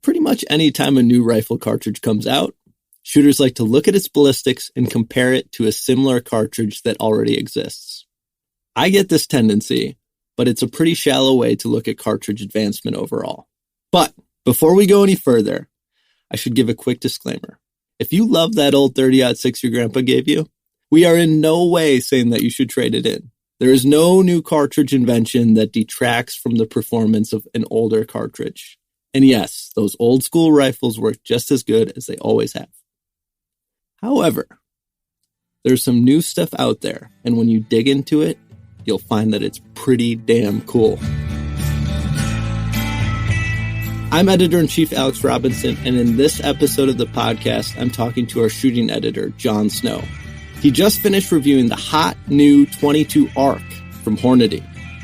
Pretty much any time a new rifle cartridge comes out, shooters like to look at its ballistics and compare it to a similar cartridge that already exists. I get this tendency, but it's a pretty shallow way to look at cartridge advancement overall. But before we go any further, I should give a quick disclaimer. If you love that old 30-06 your grandpa gave you, we are in no way saying that you should trade it in. There is no new cartridge invention that detracts from the performance of an older cartridge. And yes, those old school rifles work just as good as they always have. However, there's some new stuff out there, and when you dig into it, you'll find that it's pretty damn cool. I'm Editor-in-Chief Alex Robinson, and in this episode of the podcast, I'm talking to our shooting editor, John Snow. He just finished reviewing the hot new 22 ARC from Hornady.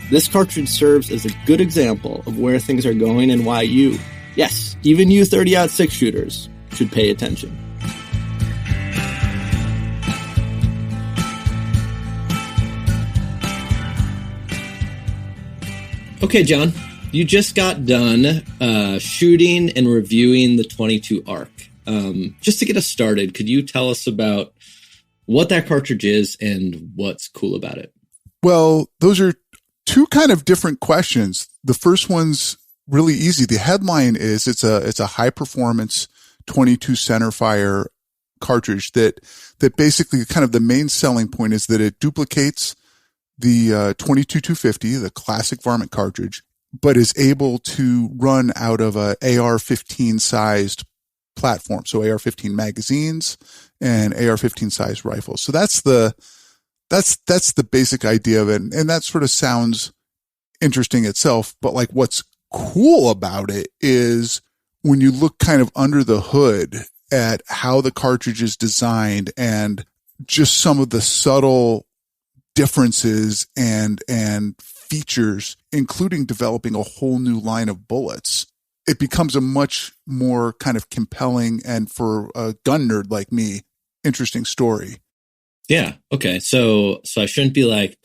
This cartridge serves as a good example of where things are going and why you, yes, even you 30-06 shooters, should pay attention. Okay, John, you just got done shooting and reviewing the 22 ARC. Just to get us started, could you tell us about what that cartridge is and what's cool about it? Well, those are two kind of different questions. The first one's really easy. The headline is it's a high performance 22 centerfire cartridge that basically kind of the main selling point is that it duplicates the 22-250, the classic varmint cartridge, but is able to run out of a AR-15 sized platform. So AR-15 magazines and AR-15 sized rifles. So that's the basic idea of it. And that sort of sounds interesting itself. But like what's cool about it is when you look kind of under the hood at how the cartridge is designed and just some of the subtle differences and features, including developing a whole new line of bullets, it becomes a much more kind of compelling and, for a gun nerd like me, interesting story. Yeah. Okay. So I shouldn't be like,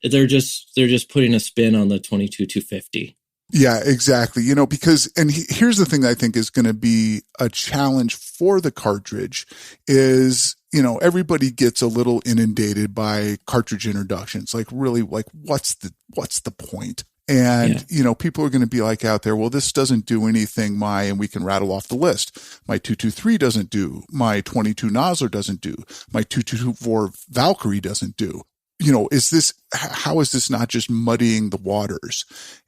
they're just putting a spin on the 22-250. Yeah, exactly. Because, and here's the thing that I think is going to be a challenge for the cartridge is, everybody gets a little inundated by cartridge introductions. Like really, like what's the point? And, people are going to be like out there, well, this doesn't do anything and we can rattle off the list. My 223 doesn't do, my 22 Nosler doesn't do, my 224 Valkyrie doesn't do. How is this not just muddying the waters?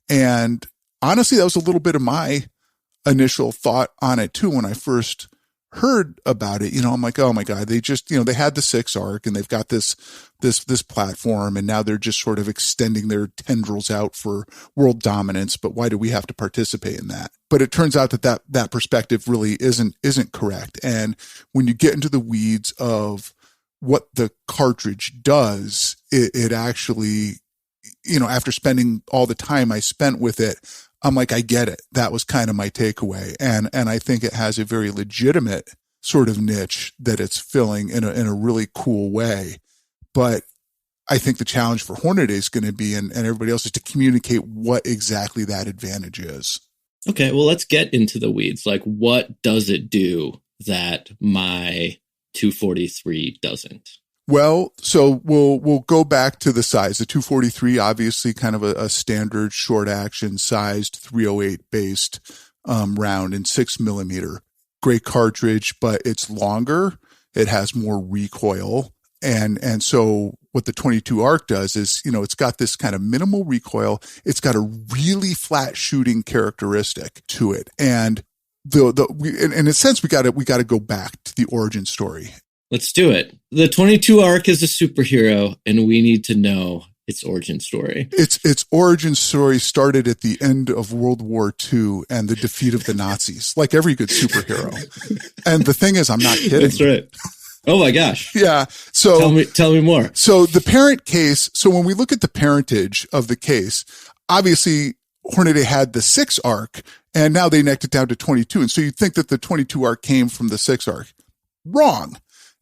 And honestly, that was a little bit of my initial thought on it too. When I first heard about it, I'm like, oh my God, they just, they had the 6 ARC and they've got this platform and now they're just sort of extending their tendrils out for world dominance. But why do we have to participate in that? But it turns out that perspective really isn't correct. And when you get into the weeds of what the cartridge does, it actually, after spending all the time I spent with it, I'm like, I get it. That was kind of my takeaway. And I think it has a very legitimate sort of niche that it's filling in a really cool way. But I think the challenge for Hornady is going to be, and everybody else, is to communicate what exactly that advantage is. Okay. Well, let's get into the weeds. Like, what does it do that my 243 doesn't? Well, so we'll go back to the size. The 243, obviously kind of a standard short action sized 308 based round in 6mm. Great cartridge, but it's longer. It has more recoil. And so what the 22 ARC does is, it's got this kind of minimal recoil. It's got a really flat shooting characteristic to it. And in a sense, we got to go back to the origin story. Let's do it. The 22 ARC is a superhero, and we need to know its origin story. Its origin story started at the end of World War II and the defeat of the Nazis, like every good superhero. And the thing is, I'm not kidding. That's right. Oh my gosh. Yeah. So tell me more. So the parent case. So when we look at the parentage of the case, obviously Hornady had the 6 ARC, and now they necked it down to 22. And so you'd think that the 22 ARC came from the 6 ARC. Wrong.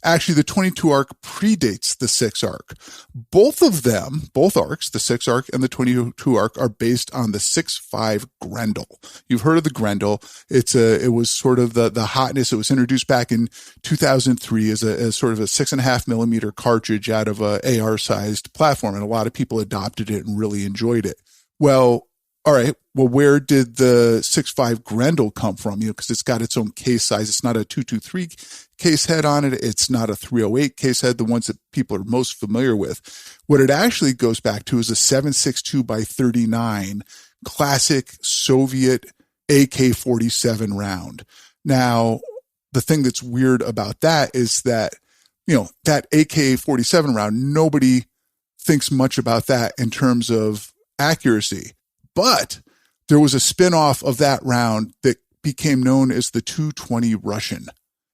Actually, the 22 arc predates the 6 arc. Both of them, both arcs, the 6 arc and the 22 arc, are based on the 6.5 Grendel. You've heard of the Grendel. It was sort of the hotness. It was introduced back in 2003 as sort of a 6.5 millimeter cartridge out of a AR sized platform. And a lot of people adopted it and really enjoyed it. Well, all right. Well, where did the 6.5 Grendel come from? Because it's got its own case size. It's not a 223 case head on it. It's not a 308 case head, the ones that people are most familiar with. What it actually goes back to is a 7.62 by 39 classic Soviet AK-47 round. Now, the thing that's weird about that is that, that AK-47 round, nobody thinks much about that in terms of accuracy. But there was a spin-off of that round that became known as the 220 Russian.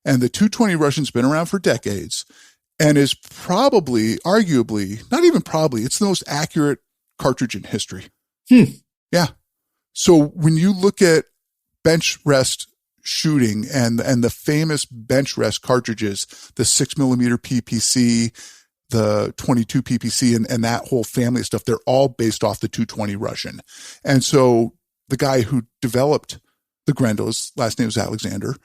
And the 220 Russian's been around for decades and is probably, arguably, not even probably, it's the most accurate cartridge in history. Yeah. So when you look at bench rest shooting and the famous bench rest cartridges, the 6mm PPC, the 22 PPC and that whole family of stuff, they're all based off the 220 Russian. And so the guy who developed the Grendel, his last name was Alexander,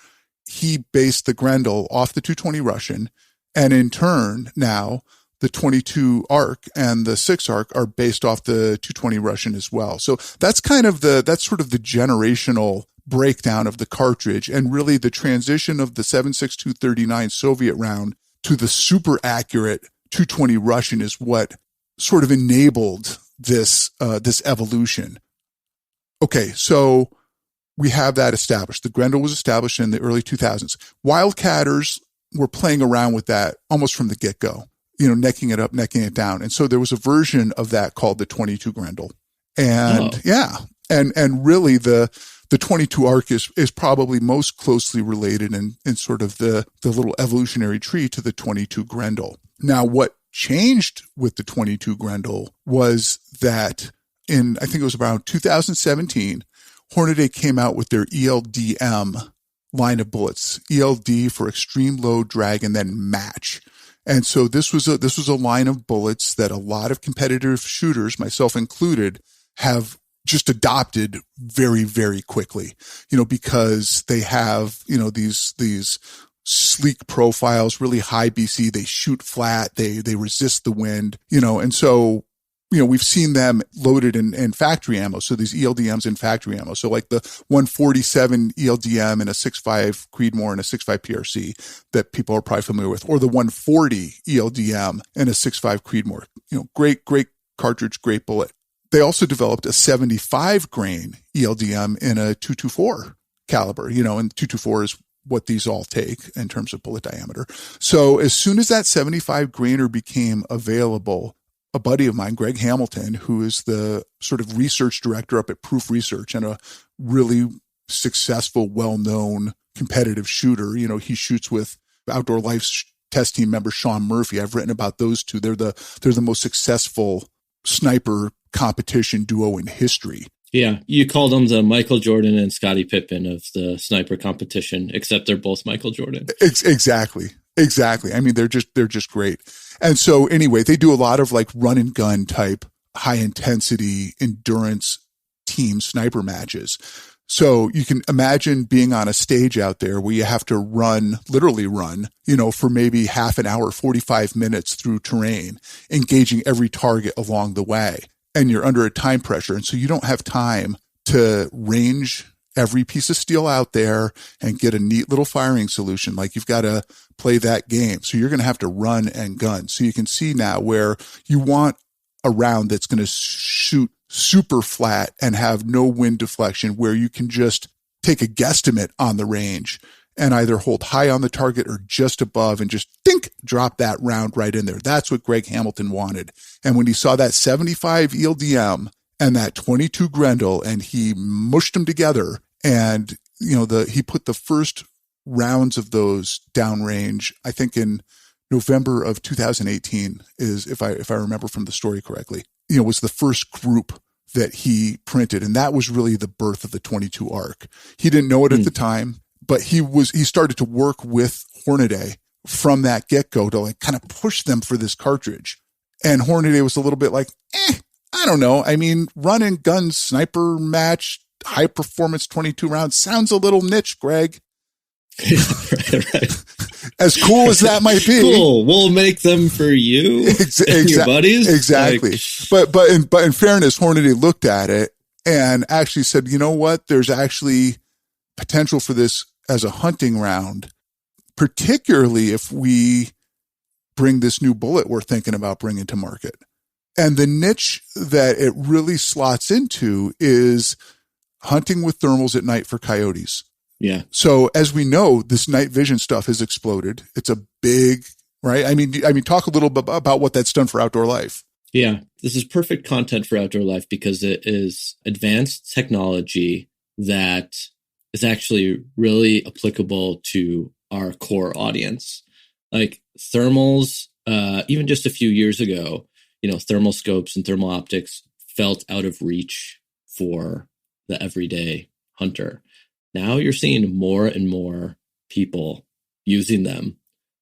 he based the Grendel off the 220 Russian. And in turn, now the 22 arc and the 6 arc are based off the 220 Russian as well. So that's that's sort of the generational breakdown of the cartridge and really the transition of the 7.62-39 Soviet round to the super accurate 220 Russian is what sort of enabled this evolution. Okay, so we have that established. The Grendel was established in the early 2000s. Wildcatters were playing around with that almost from the get-go, necking it up, necking it down. And so there was a version of that called the 22 Grendel. And and really the 22 arc is probably most closely related in sort of the little evolutionary tree to the 22 Grendel. Now, what changed with the 22 Grendel was that I think it was around 2017, Hornady came out with their ELDM line of bullets, ELD for extreme low drag and then match. And so this was a line of bullets that a lot of competitive shooters, myself included, have just adopted very, very quickly, because they have, these sleek profiles, really high BC. They shoot flat. They resist the wind, and so, we've seen them loaded in factory ammo. So these ELDMs in factory ammo. So like the 147 ELDM and a 6.5 Creedmoor and a 6.5 PRC that people are probably familiar with, or the 140 ELDM and a 6.5 Creedmoor, great cartridge, great bullet. They also developed a 75 grain ELDM in a 224 caliber, and 224 is what these all take in terms of bullet diameter. So as soon as that 75 grainer became available, a buddy of mine, Greg Hamilton, who is the sort of research director up at Proof Research and a really successful, well-known competitive shooter, he shoots with Outdoor Life's test team member Sean Murphy. I've written about those two. They're the most successful sniper competition duo in history. Yeah, you called them the Michael Jordan and Scottie Pippen of the sniper competition, except they're both Michael Jordan. Exactly. I mean, they're just great. And so anyway, they do a lot of like run and gun type high intensity endurance team sniper matches. So you can imagine being on a stage out there where you have to literally run, for maybe half an hour, 45 minutes through terrain, engaging every target along the way. And you're under a time pressure. And so you don't have time to range every piece of steel out there and get a neat little firing solution. Like you've got to play that game. So you're going to have to run and gun. So you can see now where you want a round that's going to shoot super flat and have no wind deflection, where you can just take a guesstimate on the range and either hold high on the target or just above and just drop that round right in there. That's what Greg Hamilton wanted. And when he saw that 75 ELDM and that 22 Grendel and he mushed them together and, he put the first rounds of those downrange, I think in November of 2018 is, if I remember from the story correctly, was the first group that he printed. And that was really the birth of the 22 arc. He didn't know it at the time, but he started to work with Hornady from that get-go to like kind of push them for this cartridge. And Hornady was a little bit like, I don't know. I mean, run and gun sniper match, high performance 22 rounds sounds a little niche, Greg. right. As cool as that might be. Cool. We'll make them for you and your buddies. Exactly. Like, but in fairness, Hornady looked at it and actually said, you know what? There's actually potential for this as a hunting round, particularly if we bring this new bullet we're thinking about bringing to market. And the niche that it really slots into is hunting with thermals at night for coyotes. Yeah. So as we know, this night vision stuff has exploded. It's a big, right? I mean, talk a little bit about what that's done for outdoor life. Yeah. This is perfect content for outdoor life because it is advanced technology that is actually really applicable to our core audience. Like thermals, even just a few years ago, thermal scopes and thermal optics felt out of reach for the everyday hunter. Now you're seeing more and more people using them,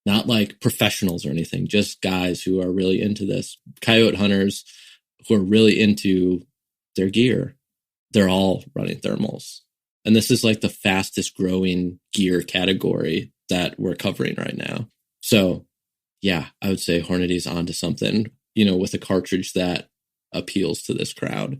not like professionals or anything, just guys who are really into this, coyote hunters who are really into their gear. They're all running thermals. And this is like the fastest growing gear category that we're covering right now. So yeah, I would say Hornady's onto something, with a cartridge that appeals to this crowd.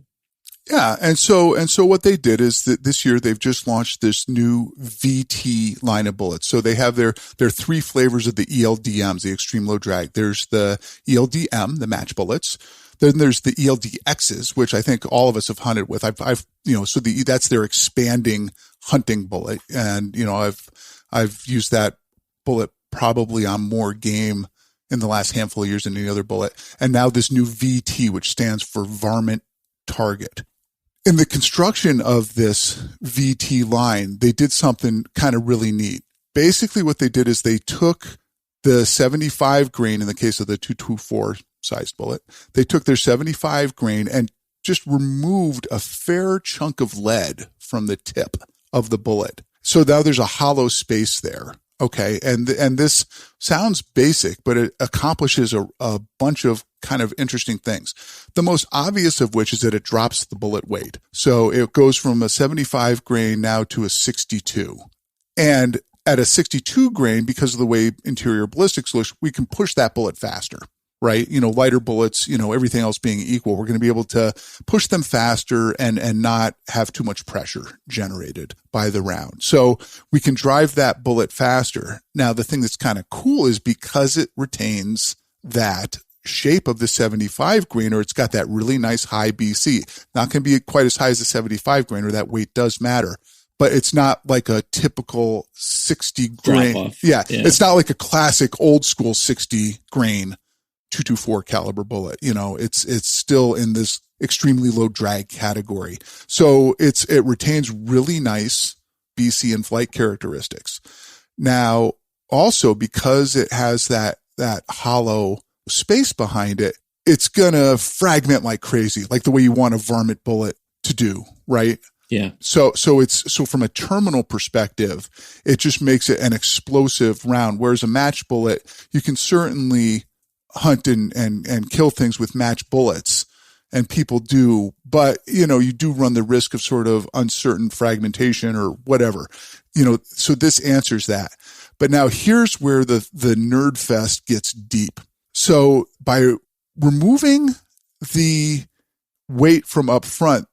Yeah. And so what they did is that this year they've just launched this new VT line of bullets. So they have their three flavors of the ELDMs, the extreme low drag. There's the ELDM, the match bullets. Then there's the ELDXs, which I think all of us have hunted with. That's their expanding hunting bullet. And, I've used that bullet probably on more game in the last handful of years than any other bullet. And now this new VT, which stands for Varmint Target. In the construction of this VT line, they did something kind of really neat. Basically what they did is they took the 75 grain, in the case of the 224 sized bullet, they took their 75 grain and just removed a fair chunk of lead from the tip of the bullet. So now there's a hollow space there. Okay. And this sounds basic, but it accomplishes a bunch of kind of interesting things. The most obvious of which is that it drops the bullet weight. So it goes from a 75 grain now to a 62. And at a 62 grain, because of the way interior ballistics looks, we can push that bullet faster, right? Lighter bullets, everything else being equal, we're going to be able to push them faster and not have too much pressure generated by the round. So we can drive that bullet faster. Now, the thing that's kind of cool is because it retains that shape of the 75 grainer, it's got that really nice high BC. Not going to be quite as high as the 75 grainer. That weight does matter, but it's not like a typical 60 grain. Yeah. It's not like a classic old school 60 grain 224 caliber bullet. It's still in this extremely low drag category. So it retains really nice BC and flight characteristics. Now, also because it has that hollow space behind it, it's going to fragment like crazy, like the way you want a varmint bullet to do, right? Yeah. So from a terminal perspective, it just makes it an explosive round. Whereas a match bullet, you can certainly hunt and kill things with match bullets, and people do, but you do run the risk of sort of uncertain fragmentation or whatever, so this answers that. But now here's where the nerd fest gets deep. So by removing the weight from up front,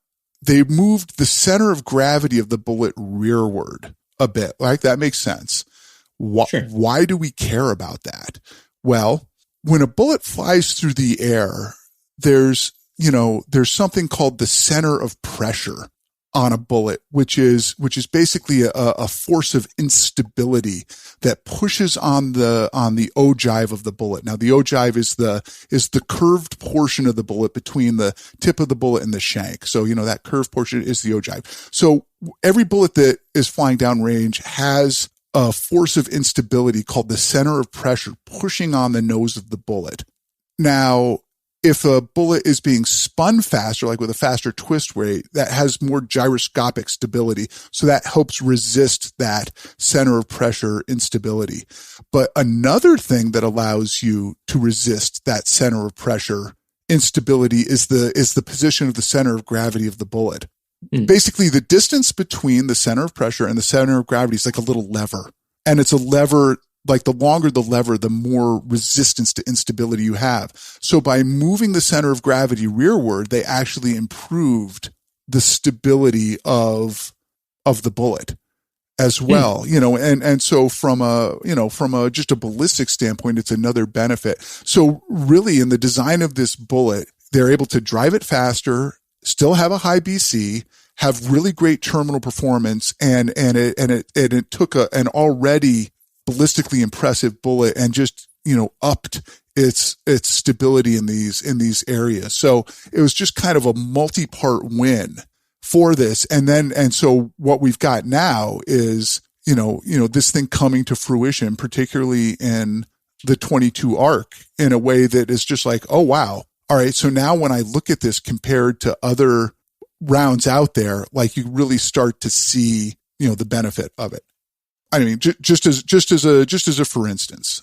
they moved the center of gravity of the bullet rearward a bit. Like, that makes sense. Sure. Why do we care about that? Well, when a bullet flies through the air, there's something called the center of pressure on a bullet, which is basically a force of instability that pushes on the ogive of the bullet. Now, the ogive is the curved portion of the bullet between the tip of the bullet and the shank. So, that curved portion is the ogive. So every bullet that is flying downrange has a force of instability called the center of pressure pushing on the nose of the bullet. Now, if a bullet is being spun faster, like with a faster twist rate, that has more gyroscopic stability. So that helps resist that center of pressure instability. But another thing that allows you to resist that center of pressure instability is the position of the center of gravity of the bullet. Basically, the distance between the center of pressure and the center of gravity is like a little lever. And it's a lever, like the longer the lever, the more resistance to instability you have. So by moving the center of gravity rearward, they actually improved the stability of the bullet as well. And so from a just a ballistic standpoint, it's another benefit. So really in the design of this bullet, they're able to drive it faster, still have a high BC, have really great terminal performance, and it took an already ballistically impressive bullet and just, upped its stability in these areas. So it was just kind of a multi-part win for this. And so what we've got now is, this thing coming to fruition, particularly in the 22 arc, in a way that is just like, oh, wow. All right. So now when I look at this compared to other rounds out there, like you really start to see, the benefit of it. I mean, just as a for instance,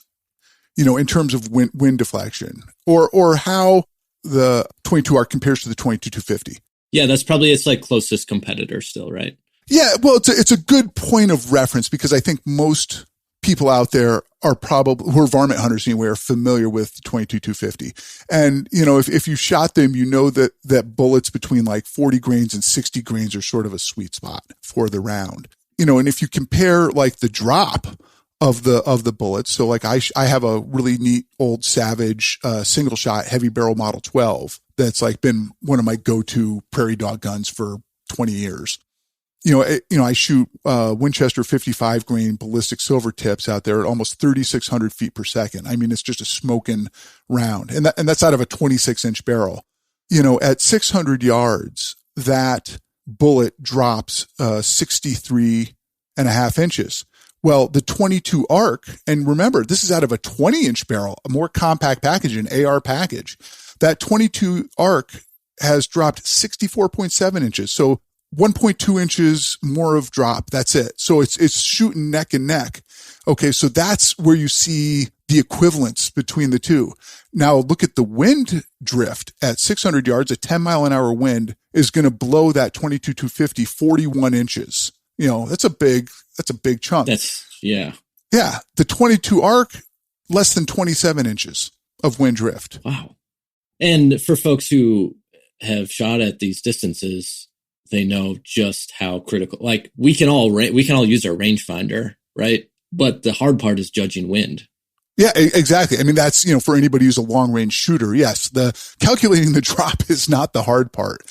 in terms of wind deflection or how the 22 arc compares to the 22-250. Yeah, that's probably its like closest competitor still, right? Yeah, well, it's a good point of reference because I think most people out there are probably, who are varmint hunters anyway, are familiar with the 22-250. And, if you shot them, that bullets between like 40 grains and 60 grains are sort of a sweet spot for the round. And if you compare like the drop of the bullets, so like I have a really neat old Savage single shot heavy barrel Model 12 that's like been one of my go-to prairie dog guns for 20 years. I shoot Winchester 55 grain ballistic silver tips out there at almost 3,600 feet per second. I mean, it's just a smoking round, and that's out of a 26-inch barrel. At 600 yards, that bullet drops 63 and a half inches. Well, the 22 arc, and remember, this is out of a 20-inch barrel, a more compact package, an AR package. That 22 arc has dropped 64.7 inches. So 1.2 inches more of drop. That's it. So it's shooting neck and neck. Okay. So that's where you see the equivalence between the two. Now look at the wind drift at 600 yards. A 10-mile-an-hour wind is going to blow that 22-250 41 inches. That's a big chunk. Yeah. The 22 arc, less than 27 inches of wind drift. Wow. And for folks who have shot at these distances, they know just how critical, like we can all use our rangefinder, right? But the hard part is judging wind. Yeah, exactly. I mean, that's, for anybody who's a long range shooter. Yes. Calculating the drop is not the hard part,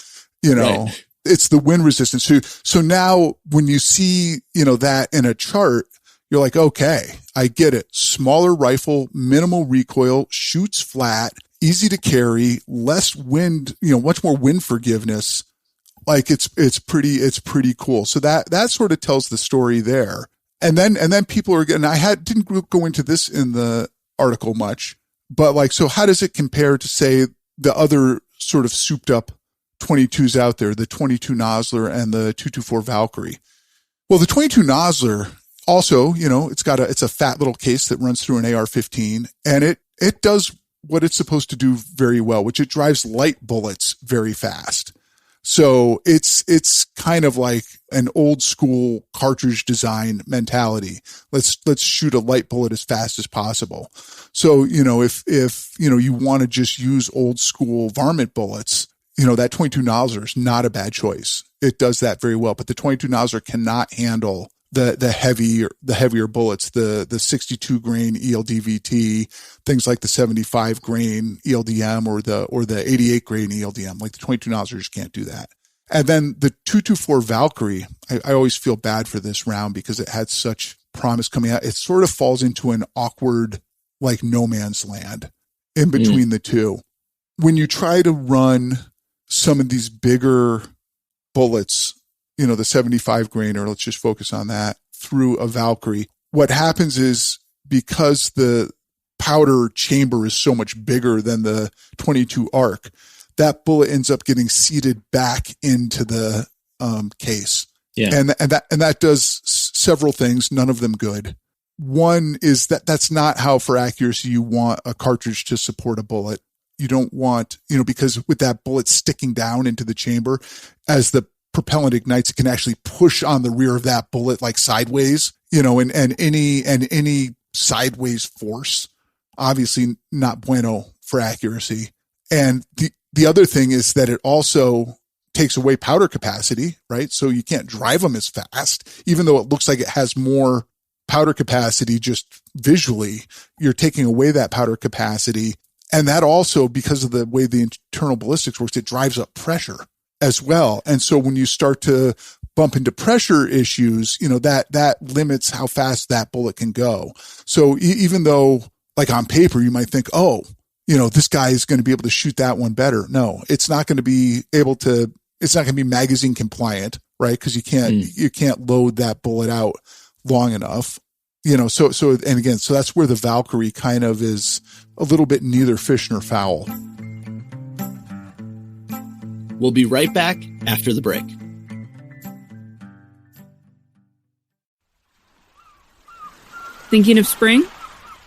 right. It's the wind resistance. So now when you see, that in a chart, you're like, okay, I get it. Smaller rifle, minimal recoil, shoots flat, easy to carry, less wind, much more wind forgiveness. Like it's pretty cool. So that sort of tells the story there. And then people are getting, didn't go into this in the article much, but like, so how does it compare to say the other sort of souped up 22s out there, the 22 Nosler and the 224 Valkyrie? Well, the 22 Nosler also, it's a fat little case that runs through an AR-15, and it does what it's supposed to do very well, which it drives light bullets very fast. So it's kind of like an old school cartridge design mentality. Let's shoot a light bullet as fast as possible. So, if you want to just use old school varmint bullets, that 22 Nosler is not a bad choice. It does that very well, but the 22 Nosler cannot handle the heavier bullets, the 62 grain ELDVT, things like the 75 grain ELDM or the 88 grain ELDM. Like the 22 Nosler just can't do that. And then the 224 Valkyrie, I always feel bad for this round because it had such promise coming out. It sort of falls into an awkward, like no man's land in between the two. When you try to run some of these bigger bullets, the 75 grain, or let's just focus on that, through a Valkyrie, what happens is because the powder chamber is so much bigger than the 22 arc, that bullet ends up getting seated back into the case. Yeah. And that does several things, none of them good. One is that's not how, for accuracy, you want a cartridge to support a bullet. You don't want, because with that bullet sticking down into the chamber, as the propellant ignites, it can actually push on the rear of that bullet like sideways, and any sideways force, obviously not bueno for accuracy. And the other thing is that it also takes away powder capacity, right? So you can't drive them as fast, even though it looks like it has more powder capacity. Just visually, you're taking away that powder capacity. And that also, because of the way the internal ballistics works, it drives up pressure as well. And so when you start to bump into pressure issues, that limits how fast that bullet can go. So even though, like on paper, you might think, this guy is going to be able to shoot that one better. No, it's not going to be it's not going to be magazine compliant, right? Because you can't load that bullet out long enough. So that's where the Valkyrie kind of is a little bit neither fish nor fowl. We'll be right back after the break. Thinking of spring?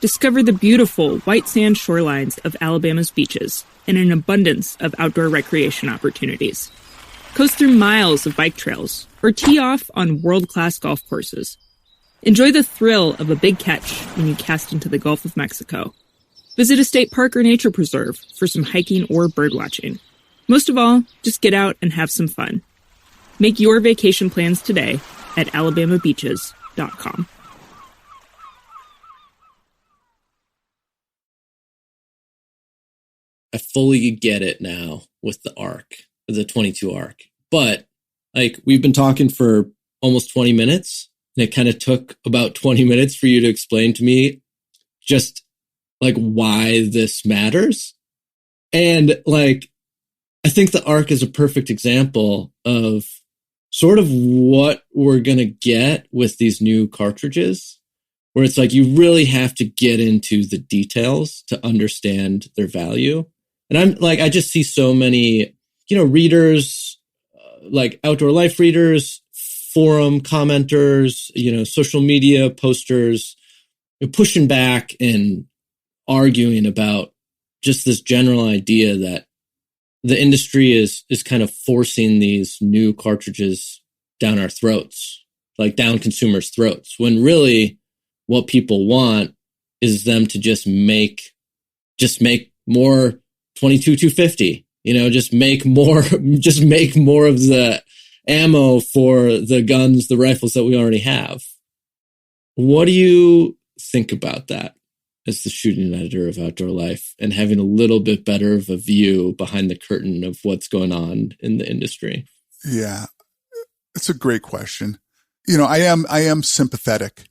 Discover the beautiful white sand shorelines of Alabama's beaches and an abundance of outdoor recreation opportunities. Coast through miles of bike trails or tee off on world-class golf courses. Enjoy the thrill of a big catch when you cast into the Gulf of Mexico. Visit a state park or nature preserve for some hiking or birdwatching. Most of all, just get out and have some fun. Make your vacation plans today at alabamabeaches.com. I fully get it now with the arc, the 22 arc. But we've been talking for almost 20 minutes, and it kind of took about 20 minutes for you to explain to me just why this matters. And I think the arc is a perfect example of sort of what we're going to get with these new cartridges, where it's you really have to get into the details to understand their value. And I just see so many, readers, Outdoor Life readers, forum commenters, social media posters, pushing back and arguing about just this general idea that the industry is kind of forcing these new cartridges down our throats, down consumers' throats, when really what people want is them to just make more 22-250, just make more of the ammo for the guns, the rifles that we already have. What do you think about that as the shooting editor of Outdoor Life and having a little bit better of a view behind the curtain of what's going on in the industry? Yeah, it's a great question. I am sympathetic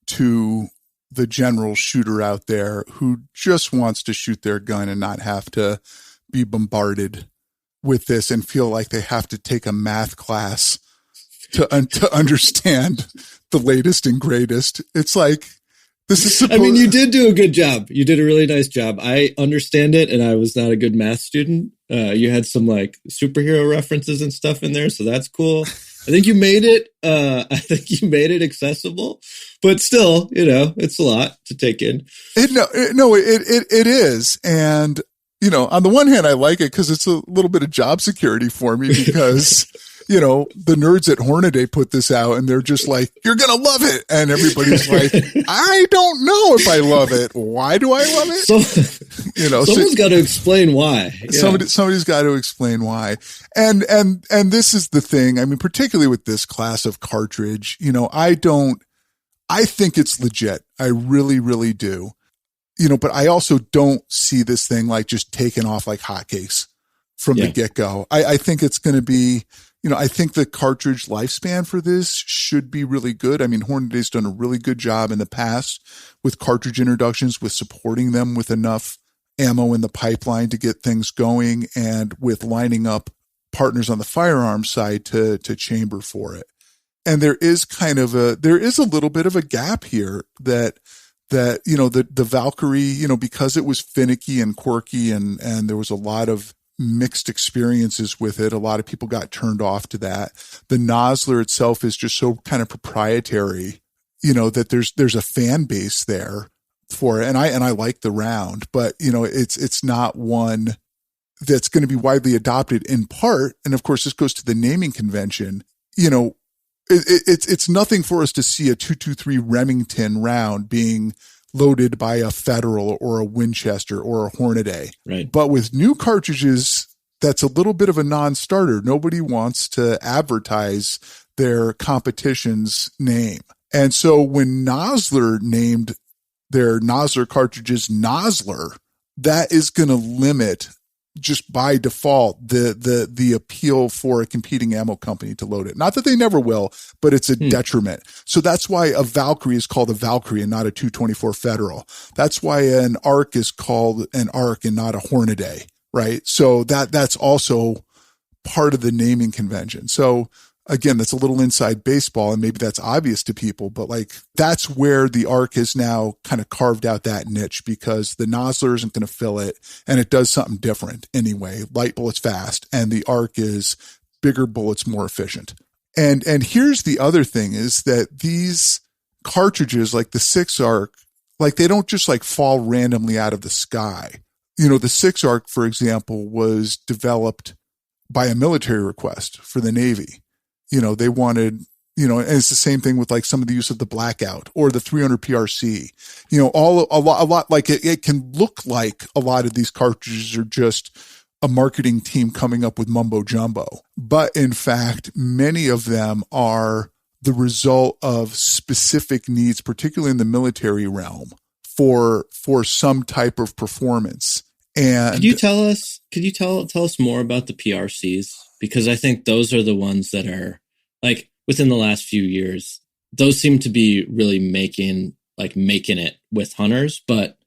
to the general shooter out there who just wants to shoot their gun and not have to be bombarded with this and feel like they have to take a math class to understand the latest and greatest. It's this is you did do a good job. You did a really nice job. I understand it, and I was not a good math student. You had some superhero references and stuff in there, so that's cool. I think you made it. Accessible, but still, it's a lot to take in. It is, and on the one hand, I like it because it's a little bit of job security for me because. The nerds at Hornady put this out and they're just you're going to love it. And everybody's I don't know if I love it. Why do I love it? Someone's got to explain why. Yeah. Somebody's got to explain why. And this is the thing. I mean, particularly with this class of cartridge, I think it's legit. I really, really do. But I also don't see this thing just taking off like hotcakes from the get-go. I think it's going to be, I think the cartridge lifespan for this should be really good. I mean, Hornady's done a really good job in the past with cartridge introductions, with supporting them with enough ammo in the pipeline to get things going, and with lining up partners on the firearms side to chamber for it. And there is a little bit of a gap here that that, the Valkyrie, because it was finicky and quirky and there was a lot of mixed experiences with it. A lot of people got turned off to that. The Nosler itself is just so kind of proprietary, that there's a fan base there for it. And I like the round, but it's not one that's going to be widely adopted in part. And of course, this goes to the naming convention. It's nothing for us to see a 223 Remington round being loaded by a Federal or a Winchester or a Hornady. Right. But with new cartridges, that's a little bit of a non-starter. Nobody wants to advertise their competition's name. And so when Nosler named their Nosler cartridges Nosler, that is going to limit, just by default, the appeal for a competing ammo company to load it. Not that they never will, but it's a detriment. So that's why a Valkyrie is called a Valkyrie and not a 224 Federal. That's why an ARC is called an ARC and not a Hornady, right? So that's also part of the naming convention. So again, that's a little inside baseball, and maybe that's obvious to people, but that's where the ARC has now kind of carved out that niche, because the Nosler isn't going to fill it, and it does something different anyway. Light bullets fast, and the ARC is bigger bullets more efficient. And here's the other thing is that these cartridges, like the 6 ARC, they don't just fall randomly out of the sky. The 6 ARC, for example, was developed by a military request for the Navy. They wanted, and it's the same thing with some of the use of the Blackout or the 300 PRC, a lot it can look like a lot of these cartridges are just a marketing team coming up with mumbo jumbo. But in fact, many of them are the result of specific needs, particularly in the military realm, for some type of performance. And could you tell us more about the PRCs? Because I think those are the ones that are within the last few years, those seem to be really making it with hunters. But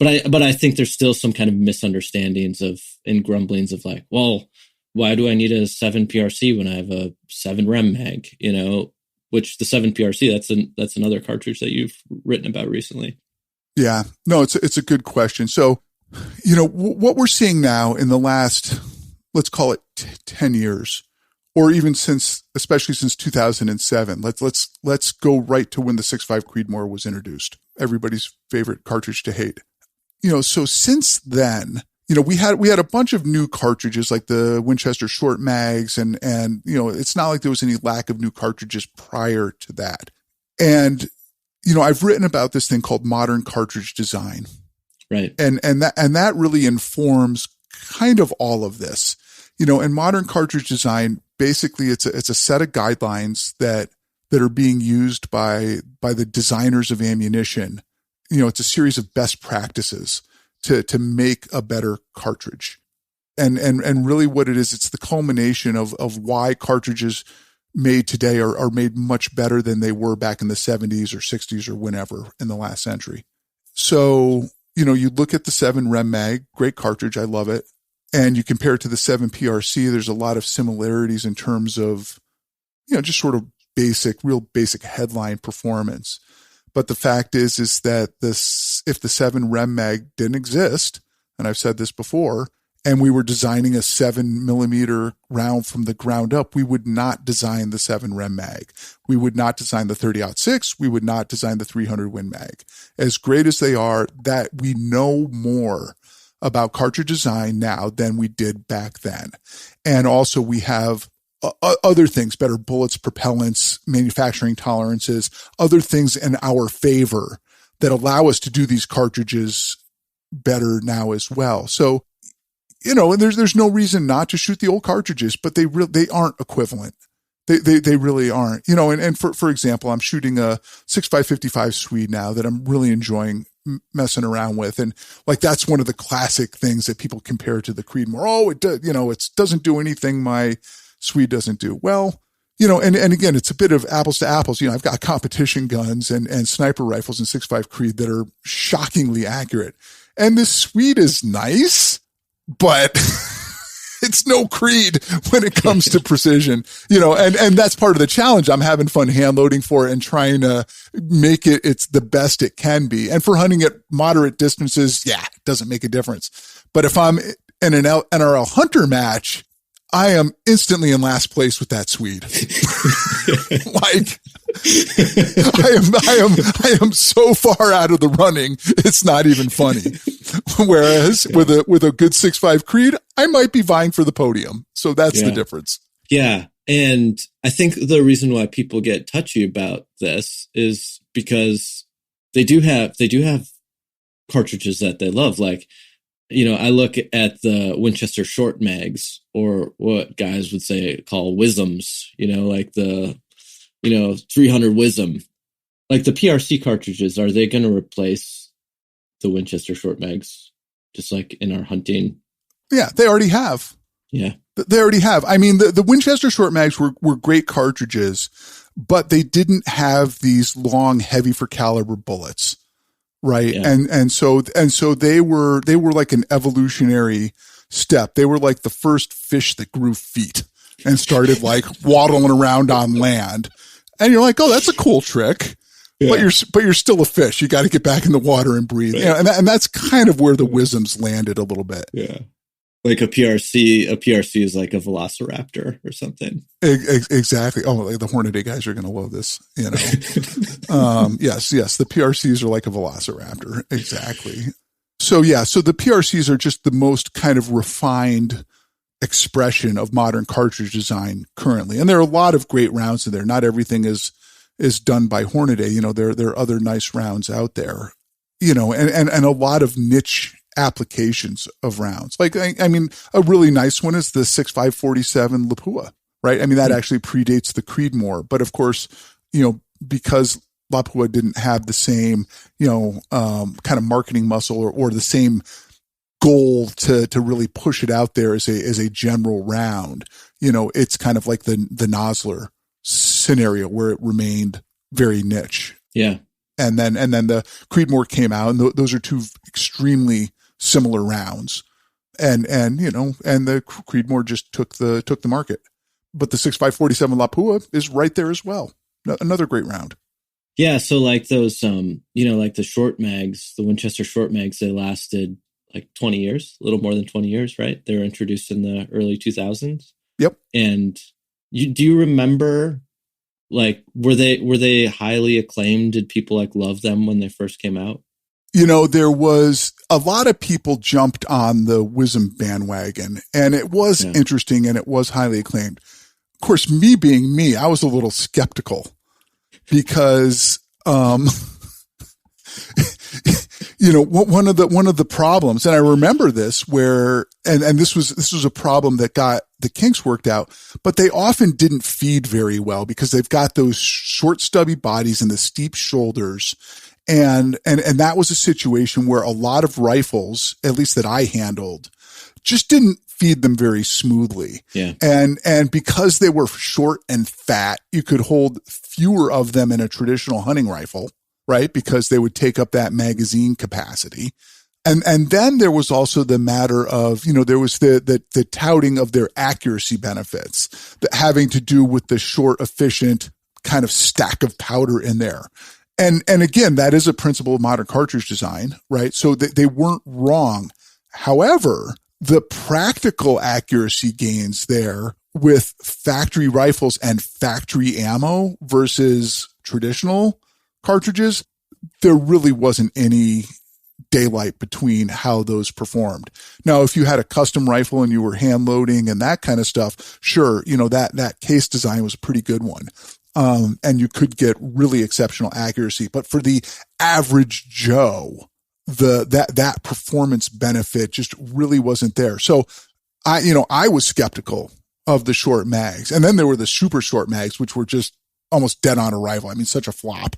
I think there's still some kind of misunderstandings and grumblings of well, why do I need a 7 PRC when I have a 7 Rem mag? Which the 7 PRC, that's another cartridge that you've written about recently. Yeah, no, it's a good question. So, what we're seeing now in the last, let's call it 10 years, or even especially since 2007. Let's go right to when the 6.5 Creedmoor was introduced. Everybody's favorite cartridge to hate. So since then, we had a bunch of new cartridges like the Winchester short mags, and it's not like there was any lack of new cartridges prior to that. And I've written about this thing called Modern Cartridge Design. Right. And that really informs kind of all of this. In Modern Cartridge Design, basically it's a set of guidelines that are being used by the designers of ammunition. It's a series of best practices to make a better cartridge. And really what it is, it's the culmination of why cartridges made today are made much better than they were back in the 70s or 60s or whenever in the last century. So, you look at the 7 Rem mag, great cartridge, I love it. And you compare it to the 7 PRC, there's a lot of similarities in terms of, just sort of real basic headline performance. But the fact is that if the 7 Rem mag didn't exist, and I've said this before, and we were designing a 7mm round from the ground up, we would not design the 7 Rem mag. We would not design the 30-06. We would not design the 300 Win mag. As great as they are, that we know more about cartridge design now than we did back then. And also we have other things, better bullets, propellants, manufacturing tolerances, other things in our favor that allow us to do these cartridges better now as well. So, and there's no reason not to shoot the old cartridges, but they aren't equivalent. They really aren't, and for example, I'm shooting a 6.555 Swede now that I'm really enjoying messing around with. And that's one of the classic things that people compare to the Creedmoor. Oh, it doesn't do anything my Swede doesn't do. Well, and again, it's a bit of apples to apples. I've got competition guns and sniper rifles in 6.5 Creed that are shockingly accurate. And this Swede is nice, but it's no Creed when it comes to precision, and that's part of the challenge. I'm having fun hand loading for it and trying to make it's the best it can be. And for hunting at moderate distances, it doesn't make a difference. But if I'm in an NRL hunter match, I am instantly in last place with that Swede. Like, I am so far out of the running, it's not even funny. Whereas with a good 6.5 Creed, I might be vying for the podium. So that's the difference. Yeah. And I think the reason why people get touchy about this is because they do have cartridges that they love. Like, I look at the Winchester short mags, or what guys would call WISMs, like the, 300 WISM. Like the PRC cartridges, are they going to replace the Winchester short mags, just like in our hunting? Yeah, they already have. Yeah. They already have. I mean, the Winchester short mags were great cartridges, but they didn't have these long, heavy for caliber bullets. Right. Yeah. And so they were like an evolutionary step. They were like the first fish that grew feet and started like waddling around on land. And you're like, oh, that's a cool trick. Yeah. But you're still a fish. You got to get back in the water and breathe. Right. And that's kind of where the WISMs landed a little bit. Yeah. Like a PRC is like a velociraptor or something. Exactly. Oh, like the Hornady guys are going to love this, Yes. The PRCs are like a velociraptor. Exactly. So the PRCs are just the most kind of refined expression of modern cartridge design currently. And there are a lot of great rounds in there. Not everything is done by Hornady. There are other nice rounds out there, and a lot of niche applications of rounds. Like, I mean, a really nice one is the 6.547 Lapua, right? I mean, that actually predates the Creedmoor, but of course, because Lapua didn't have the same, kind of marketing muscle or the same goal to really push it out there as a general round, it's kind of like the Nosler scenario where it remained very niche. Yeah. And then the Creedmoor came out, and those are two extremely similar rounds, and the Creedmoor just took the market. But the 6.547 Lapua is right there as well. Another great round. Yeah. So like those, like the short mags, the Winchester short mags, they lasted like 20 years, a little more than 20 years, right? They were introduced in the early 2000s. Yep. And do you remember, like, were they highly acclaimed? Did people like love them when they first came out? There was a lot of people jumped on the WISM bandwagon, and it was interesting and it was highly acclaimed. Of course, me being me, I was a little skeptical because, one of the problems, and I remember this where, and this was a problem that got the kinks worked out, but they often didn't feed very well because they've got those short stubby bodies and the steep shoulders. And that was a situation where a lot of rifles, at least that I handled, just didn't feed them very smoothly. Yeah. And because they were short and fat, you could hold fewer of them in a traditional hunting rifle, right? Because they would take up that magazine capacity. And then there was also the matter of, there was the touting of their accuracy benefits, having to do with the short, efficient kind of stack of powder in there. And again, that is a principle of modern cartridge design, right? So they weren't wrong. However, the practical accuracy gains there with factory rifles and factory ammo versus traditional cartridges, there really wasn't any daylight between how those performed. Now, if you had a custom rifle and you were hand loading and that kind of stuff, sure, that case design was a pretty good one. And you could get really exceptional accuracy, but for the average Joe, that performance benefit just really wasn't there. So I was skeptical of the short mags. And then there were the super short mags, which were just almost dead on arrival. I mean, such a flop.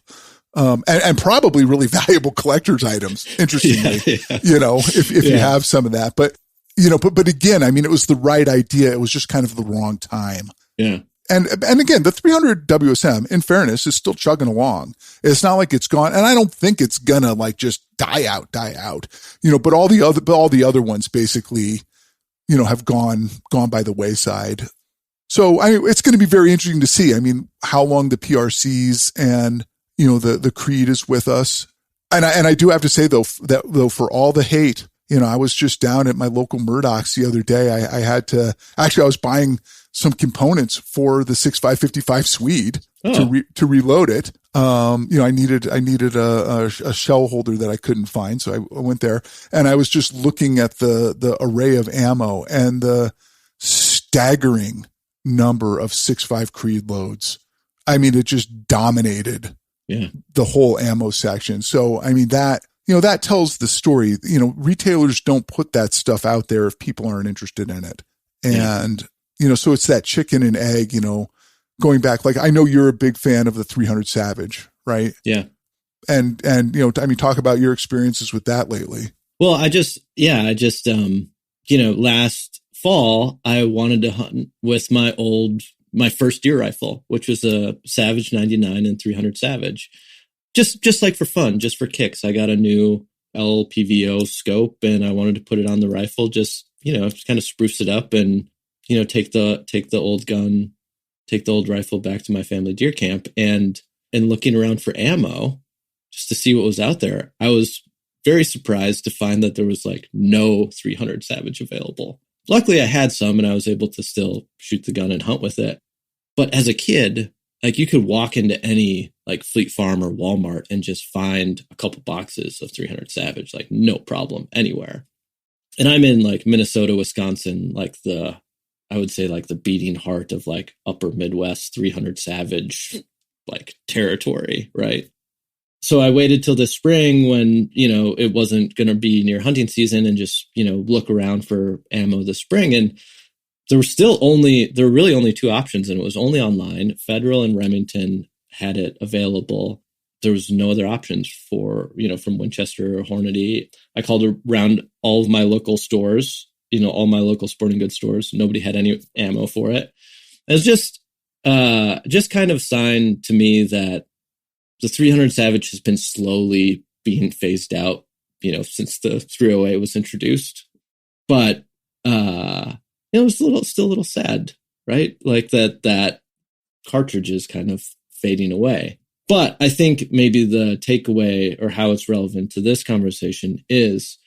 And probably really valuable collector's items, interestingly, if you have some of that, but again, I mean, it was the right idea. It was just kind of the wrong time. Yeah. And again, the 300 WSM, in fairness, is still chugging along. It's not like it's gone, and I don't think it's gonna like just die out. But all the other ones basically have gone by the wayside. So it's going to be very interesting to see. I mean, how long the PRCs and, the Creed is with us. And I do have to say though, for all the hate, I was just down at my local Murdoch's the other day. I was buying some components for the 6555 Swede to reload it. I needed a shell holder that I couldn't find. So I went there and I was just looking at the array of ammo and the staggering number of 6.5 Creed loads. I mean, it just dominated the whole ammo section. So, I mean, that tells the story. Retailers don't put that stuff out there if people aren't interested in it. And, so it's that chicken and egg, going back, like, I know you're a big fan of the 300 Savage, right? Yeah. And, talk about your experiences with that lately. Well, last fall, I wanted to hunt with my first deer rifle, which was a Savage 99 and 300 Savage. Just like for fun, just for kicks. I got a new LPVO scope and I wanted to put it on the rifle, just kind of spruce it up and, take the old rifle back to my family deer camp and looking around for ammo just to see what was out there. I was very surprised to find that there was like no 300 Savage available. Luckily I had some and I was able to still shoot the gun and hunt with it. But as a kid, like you could walk into any like Fleet Farm or Walmart and just find a couple boxes of 300 Savage, like no problem anywhere. And I'm in like Minnesota, Wisconsin, like I would say like the beating heart of like upper Midwest 300 Savage, like territory. Right. So I waited till the spring when, it wasn't going to be near hunting season and just, look around for ammo this spring. And there were really only two options and it was only online. Federal and Remington had it available. There was no other options for, from Winchester or Hornady. I called around all of my local stores, all my local sporting goods stores. Nobody had any ammo for it. It was just kind of sign to me that the 300 Savage has been slowly being phased out, since the 308 was introduced. But, it was still a little sad, right? Like that cartridge is kind of fading away. But I think maybe the takeaway or how it's relevant to this conversation is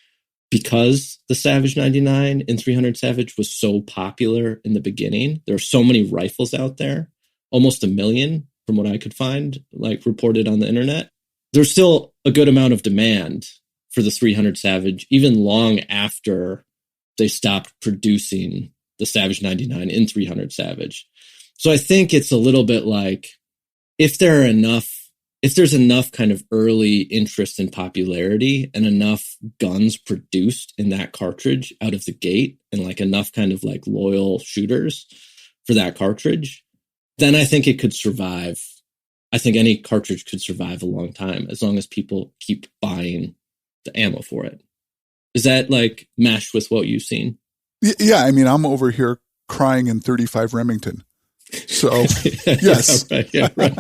because the Savage 99 and 300 Savage was so popular in the beginning, there are so many rifles out there, almost 1 million from what I could find, like reported on the internet. There's still a good amount of demand for the 300 Savage, even long after they stopped producing the Savage 99 in 300 Savage. So I think it's a little bit like if there's enough kind of early interest and popularity and enough guns produced in that cartridge out of the gate and like enough kind of like loyal shooters for that cartridge, then I think it could survive. I think any cartridge could survive a long time as long as people keep buying the ammo for it. Is that like mesh with what you've seen? Yeah. I mean, I'm over here crying in 35 Remington. So yes, yeah, right.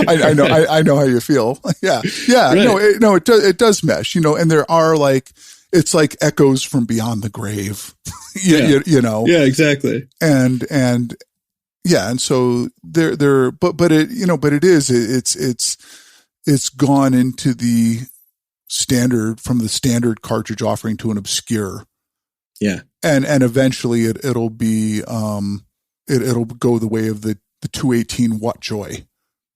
I know how you feel. Yeah. Right. No, it does mesh, and there are like, it's like echoes from beyond the grave, Yeah, exactly. And yeah. And so it's gone into the standard from the standard cartridge offering to an obscure. Yeah. And eventually it'll be, it'll go the way of the 218 What Joy,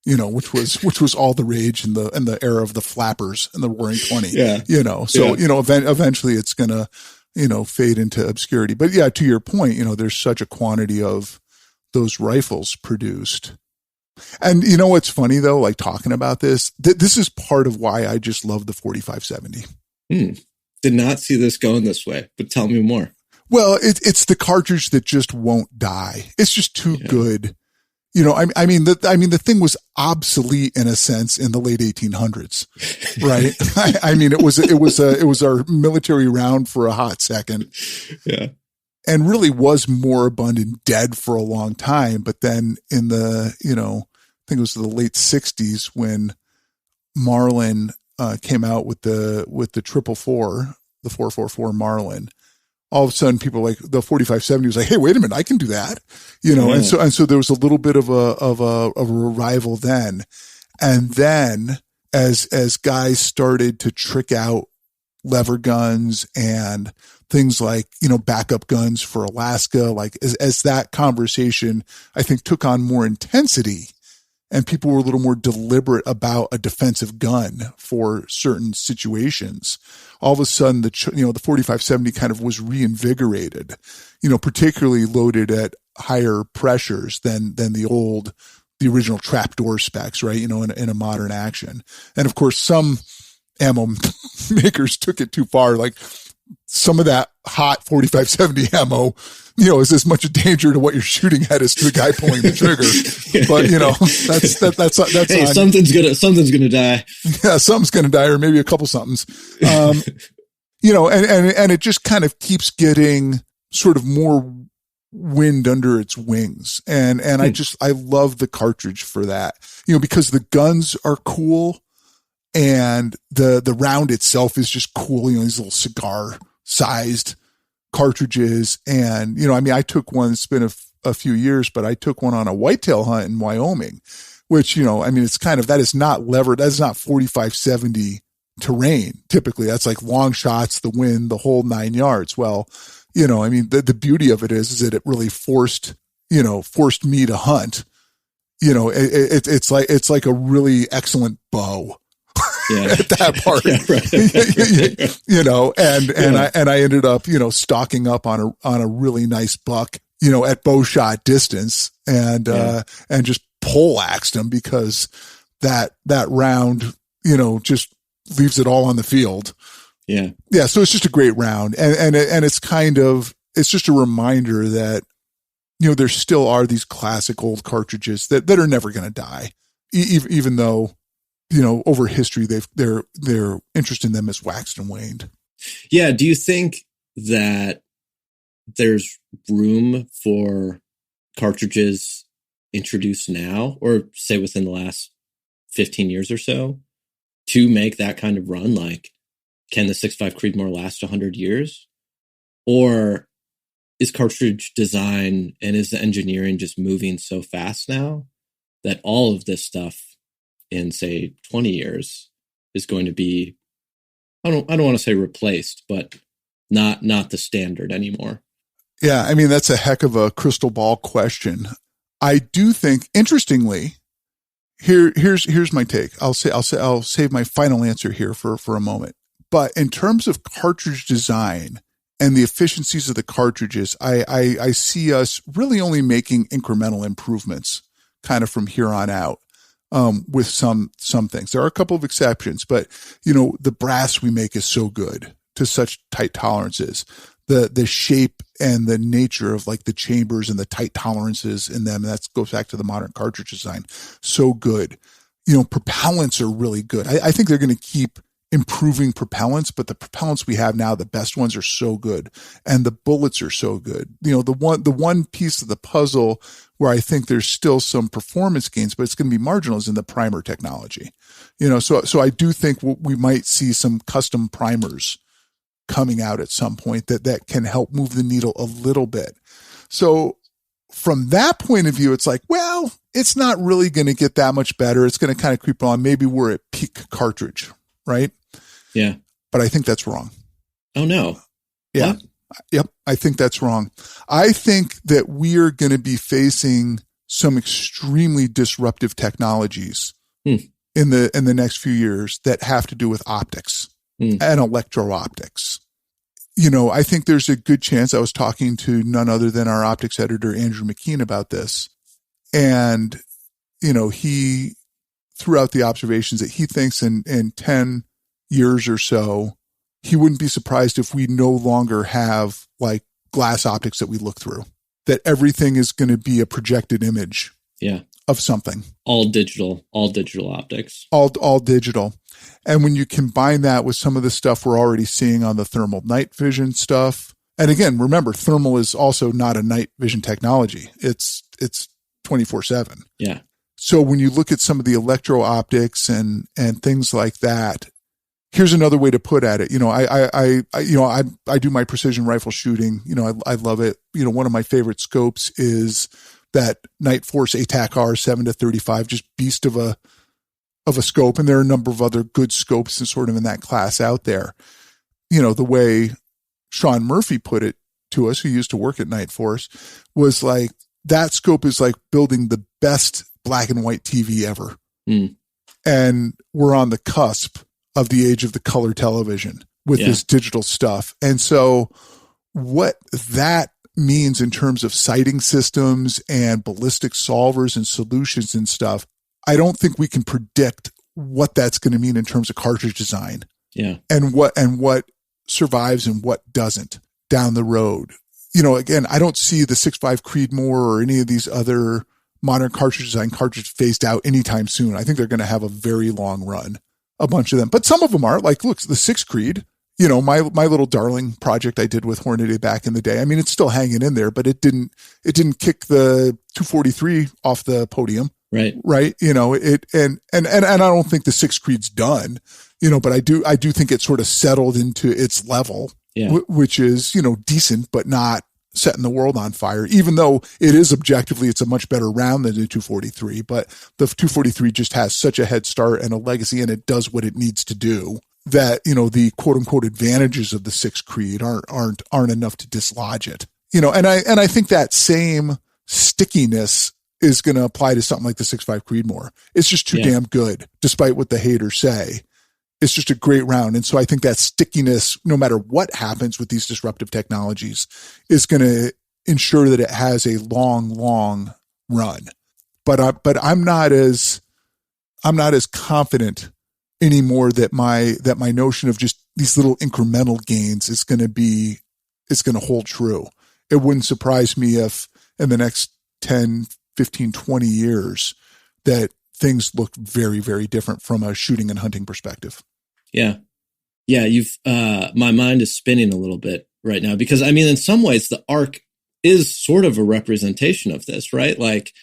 which was all the rage in the era of the flappers and the Roaring 20, eventually it's going to, fade into obscurity. But yeah, to your point, there's such a quantity of those rifles produced. And what's funny though, like talking about this is part of why I just love the 4570. Did not see this going this way, but tell me more. Well, it's the cartridge that just won't die. It's just too good. I mean, the thing was obsolete in a sense in the late 1800s, right? I mean, it was our military round for a hot second. Yeah. And really was moribund and dead for a long time. But then in the, I think it was the late 60s when Marlin came out with the 444, the 444 Marlin. all of a sudden people like the 4570 was like, hey, wait a minute, I can do that, and so there was a little bit of a revival then. And then as guys started to trick out lever guns and things like, backup guns for Alaska, like as that conversation, I think, took on more intensity and people were a little more deliberate about a defensive gun for certain situations, all of a sudden the 4570 kind of was reinvigorated, particularly loaded at higher pressures than the original trapdoor specs, right? In a modern action. And of course, some ammo makers took it too far. Like some of that hot 4570 ammo, is as much a danger to what you're shooting at as to the guy pulling the trigger. But that's hey, something's gonna die. Yeah, something's gonna die, or maybe a couple somethings. And it just kind of keeps getting sort of more wind under its wings. And I love the cartridge for that, because the guns are cool and the round itself is just cool, these little cigar sized cartridges. And, I took one, it's been a few years, but I took one on a whitetail hunt in Wyoming, which, it's kind of, that is not levered. That's not 4570 terrain. Typically that's like long shots, the wind, the whole 9 yards. Well, the beauty of it is that it really forced me to hunt. It's like a really excellent bow. Yeah. At that part, and I ended up, stocking up on a really nice buck, at bow shot distance and just poleaxed him because that round, just leaves it all on the field. Yeah. Yeah. So it's just a great round. And it's it's just a reminder that, there still are these classic old cartridges that are never going to die, even though, over history, their interest in them has waxed and waned. Yeah. Do you think that there's room for cartridges introduced now, or say within the last 15 years or so, to make that kind of run? Like, can the 6.5 Creedmoor last 100 years? Or is cartridge design and is the engineering just moving so fast now that all of this stuff in, say, 20 years is going to be, I don't want to say replaced, but not the standard anymore? Yeah, that's a heck of a crystal ball question. I do think, interestingly, here's my take. I'll save my final answer here for a moment. But in terms of cartridge design and the efficiencies of the cartridges, I see us really only making incremental improvements kind of from here on out. With some things. There are a couple of exceptions, but the brass we make is so good to such tight tolerances. The shape and the nature of like the chambers and the tight tolerances in them, and that goes back to the modern cartridge design. So good. Propellants are really good. I think they're going to keep improving propellants, but the propellants we have now, the best ones, are so good, and the bullets are so good. The one piece of the puzzle where I think there's still some performance gains, but it's going to be marginal, is in the primer technology. So I do think we might see some custom primers coming out at some point that can help move the needle a little bit. So from that point of view, it's like, well, it's not really going to get that much better. It's going to kind of creep on. Maybe we're at peak cartridge, right? Yeah. But I think that's wrong. Oh, no. Yeah. What? Yep. I think that's wrong. I think that we are going to be facing some extremely disruptive technologies in the next few years that have to do with optics and electro-optics. I think there's a good chance. I was talking to none other than our optics editor, Andrew McKean, about this. And, he threw out the observations that he thinks in 10 years or so, he wouldn't be surprised if we no longer have like glass optics that we look through, that everything is going to be a projected image of something. All digital optics. All digital. And when you combine that with some of the stuff we're already seeing on the thermal night vision stuff, and again, remember, thermal is also not a night vision technology. It's 24/7. Yeah. So when you look at some of the electro optics and things like that, here's another way to put at it. I do my precision rifle shooting. I love it. One of my favorite scopes is that Night Force ATAC R 7-35, just beast of a scope. And there are a number of other good scopes and sort of in that class out there. The way Sean Murphy put it to us, who used to work at Night Force, was like, that scope is like building the best black and white TV ever. Mm. And we're on the cusp of the age of the color television with this digital stuff. And so what that means in terms of sighting systems and ballistic solvers and solutions and stuff, I don't think we can predict what that's going to mean in terms of cartridge design. Yeah. And what survives and what doesn't down the road. Again, I don't see the 6.5 Creedmoor or any of these other modern cartridge design cartridges phased out anytime soon. I think they're going to have a very long run, a bunch of them. But some of them are, like, look, the 6 Creed, my little darling project I did with Hornady back in the day. I mean, it's still hanging in there, but it didn't kick the 243 off the podium. Right. Right. And I don't think the 6 Creed's done, but I do think it sort of settled into its level, which is, decent, but not setting the world on fire, even though it is objectively, it's a much better round than the 243, but the 243 just has such a head start and a legacy, and it does what it needs to do, that, the quote unquote advantages of the 6 Creed aren't enough to dislodge it, and I think that same stickiness is going to apply to something like the 6.5 Creedmoor. It's just too damn good, despite what the haters say. It's just a great round. And so I think that stickiness, no matter what happens with these disruptive technologies, is going to ensure that it has a long, long run. But I'm not as confident anymore that my notion of just these little incremental gains is going to hold true. It wouldn't surprise me if in the next 10, 15, 20 years that things look very, very different from a shooting and hunting perspective. Yeah. Yeah. My mind is spinning a little bit right now because, I mean, in some ways the ARC is sort of a representation of this, right? Like,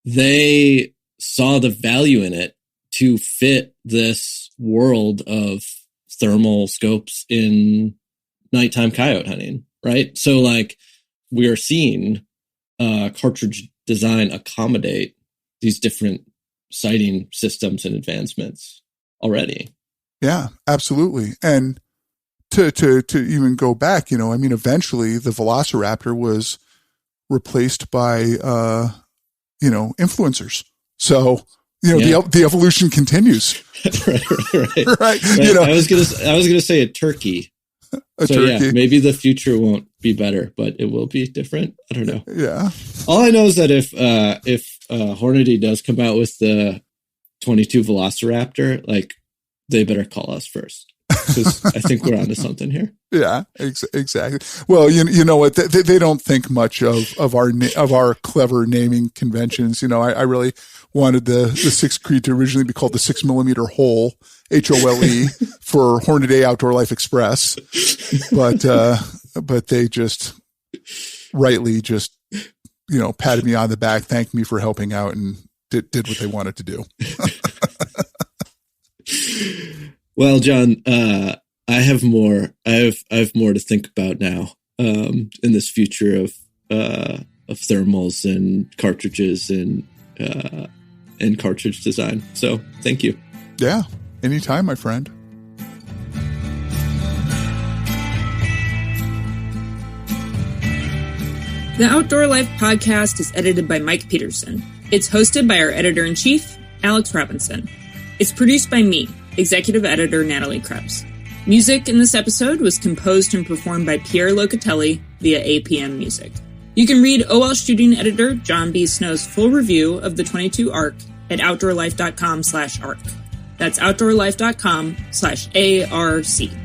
they saw the value in it to fit this world of thermal scopes in nighttime coyote hunting, right? So, like, we are seeing cartridge design accommodate these different sighting systems and advancements already. Yeah, absolutely. And to even go back, eventually the Velociraptor was replaced by, influencers. So, the evolution continues. right. I was gonna say a turkey. Yeah, maybe the future won't be better, but it will be different. I don't know. Yeah. All I know is that if Hornady does come out with the 22 Velociraptor, like, they better call us first, because I think we're onto something here. Yeah, exactly. Well, you know what? They don't think much of our clever naming conventions. I really wanted the 6 Creed to originally be called the 6mm Hole, HOLE, for Hornady Outdoor Life Express, but they just rightly just patted me on the back, thanked me for helping out, and did what they wanted to do. Well, John, I have more to think about now in this future of thermals and cartridges and cartridge design. So thank you. Yeah, anytime, my friend. The Outdoor Life podcast is edited by Mike Pedersen. It's hosted by our editor-in-chief, Alex Robinson. It's produced by me, executive editor Natalie Krebs. Music in this episode was composed and performed by Pierre Locatelli via APM Music. You can read OL shooting editor John B. Snow's full review of the 22 ARC at outdoorlife.com/ARC. That's outdoorlife.com/ARC.